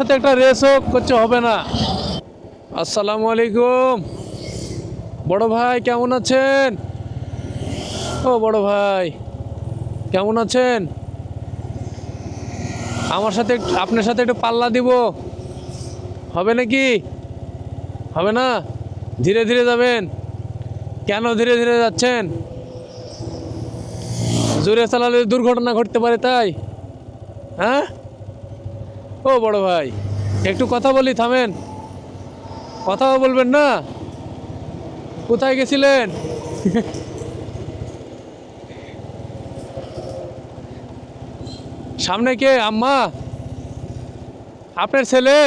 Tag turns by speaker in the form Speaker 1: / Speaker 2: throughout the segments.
Speaker 1: সাথে একটা রেস হোক করছে হবে না। আসসালামু আলাইকুম বড় ভাই, কেমন আছেন? ও বড় ভাই কেমন আছেন? আমার সাথে আপনার সাথে একটু পাল্লা দিব, হবে নাকি? হবে না? ধীরে ধীরে যাবেন। কেন ধীরে ধীরে যাচ্ছেন? জোরে চালালে দুর্ঘটনা ঘটতে পারে তাই। হ্যাঁ ও বড় ভাই, একটু কথা বলি, থামেন। কথাও বলবেন না? কোথায় গেছিলেন? সামনে কে? আম্মা? আপনার ছেলে?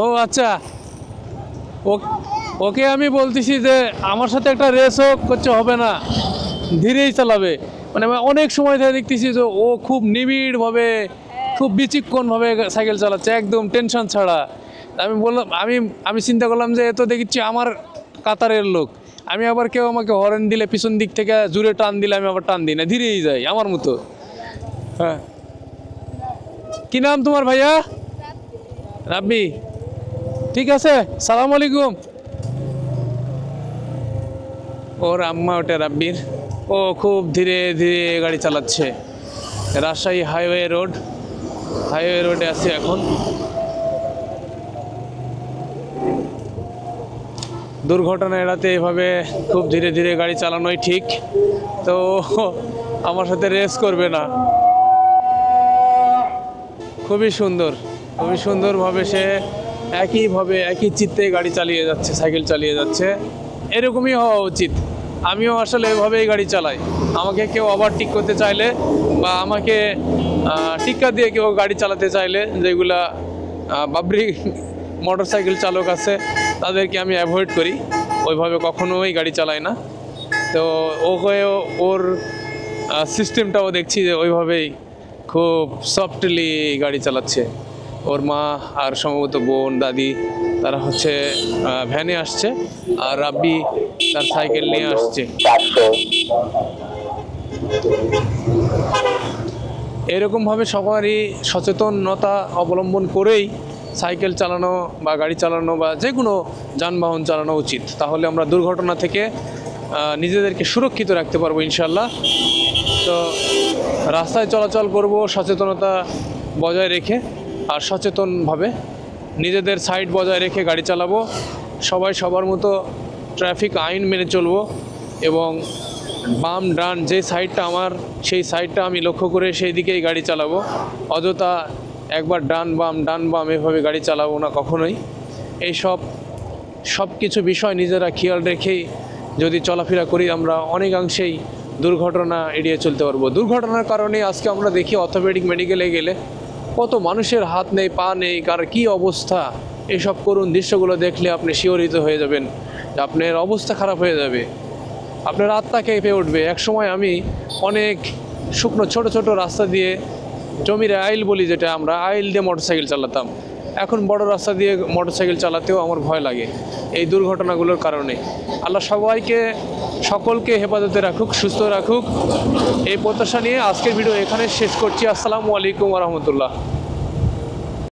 Speaker 1: ও আচ্ছা, ওকে আমি বলতেছি যে আমার সাথে একটা রেস হোক করছে হবে না, ধীরেই চালাবে। মানে অনেক সময় ধরে দেখতেছি যে ও খুব নিবিড়ভাবে, খুব বিচক্ষণভাবে সাইকেল চালাচ্ছে, একদম টেনশন ছাড়া। আমি বললাম, আমি চিন্তা করলাম যে এ তো দেখছি আমার কাতারের লোক, আমি আবার কেউ আমাকে হরেন দিলে পিছন দিক থেকে জোরে টান দিলে আমি আবার টান দিই না, ধীরেই যাই আমার মতো। হ্যাঁ, কি নাম তোমার ভাইয়া? রাব্বি। ঠিক আছে, সালাম আলাইকুম। ওর আম্মা ওটা রাব্বির। ও খুব ধীরে ধীরে গাড়ি চালাচ্ছে। রাজশাহী হাইওয়ে রোডে আছি এখন। দুর্ঘটনা এড়াতে এভাবে খুব ধীরে ধীরে গাড়ি চালানোই ঠিক। তো আমার সাথে রেস করবে না। খুবই সুন্দরভাবে সে একইভাবে একই চিত্তে গাড়ি চালিয়ে যাচ্ছে, সাইকেল চালিয়ে যাচ্ছে। এরকমই হওয়া উচিত। আমিও আসলে এভাবেই গাড়ি চালাই। আমাকে কেউ ওভারটেক করতে চাইলে বা আমাকে টিক্কা দিয়ে কেউ গাড়ি চালাতে চাইলে, যেগুলা বাবরি মোটর সাইকেল চালক আছে, তাদেরকে আমি অ্যাভয়েড করি। ওইভাবে কখনোই গাড়ি চালাই না। তো ওর সিস্টেমটাও দেখছি যে ওইভাবেই খুব সফটলি গাড়ি চালাচ্ছে। ওর মা আর সম্ভবত বোন দাদি তারা হচ্ছে ভ্যানে আসছে, আর রাব্বি তার সাইকেল নিয়ে আসছে। এরকমভাবে সবারই সচেতনতা অবলম্বন করেই সাইকেল চালানো বা গাড়ি চালানো বা যে কোনো যানবাহন চালানো উচিত। তাহলে আমরা দুর্ঘটনা থেকে নিজেদেরকে সুরক্ষিত রাখতে পারবো ইনশাল্লাহ। তো রাস্তায় চলাচল করব সচেতনতা বজায় রেখে, আর সচেতনভাবে নিজেদের সাইড বজায় রেখে গাড়ি চালাবো। সবাই সবার মতো ট্রাফিক আইন মেনে চলবো, এবং বাম ডান যে সাইডটা আমার, সেই সাইডটা আমি লক্ষ্য করে সেই দিকেই গাড়ি চালাবো। অযথা একবার ডান বাম এভাবে গাড়ি চালাবো না কখনোই। সব কিছু বিষয় নিজেরা খেয়াল রেখেই যদি চলাফেরা করি, আমরা অনেকাংশেই দুর্ঘটনা এড়িয়ে চলতে পারবো। দুর্ঘটনার কারণে আজকে আমরা দেখি অর্থোপেডিক মেডিকেলে গেলে কত মানুষের হাত নেই, পা নেই, কার কী অবস্থা। এইসব করুণ দৃশ্যগুলো দেখলে আপনি শিহরিত হয়ে যাবেন, আপনার অবস্থা খারাপ হয়ে যাবে, আপনার আত্মা কেঁপে উঠবে। একসময় আমি অনেক শুকনো ছোট ছোট রাস্তা দিয়ে, জমির আইল বলি যেটা, আমরা আইল দিয়ে মোটরসাইকেল চালাতাম। এখন বড় রাস্তা দিয়ে মোটরসাইকেল চালাতেও আমার ভয় লাগে এই দুর্ঘটনাগুলোর কারণে। আল্লাহ সকলকে হেফাজতে রাখুক, সুস্থ রাখুক, এই প্রত্যাশা নিয়ে আজকের ভিডিও এখানে শেষ করছি। আসসালামু আলাইকুম ওয়া রাহমাতুল্লাহ।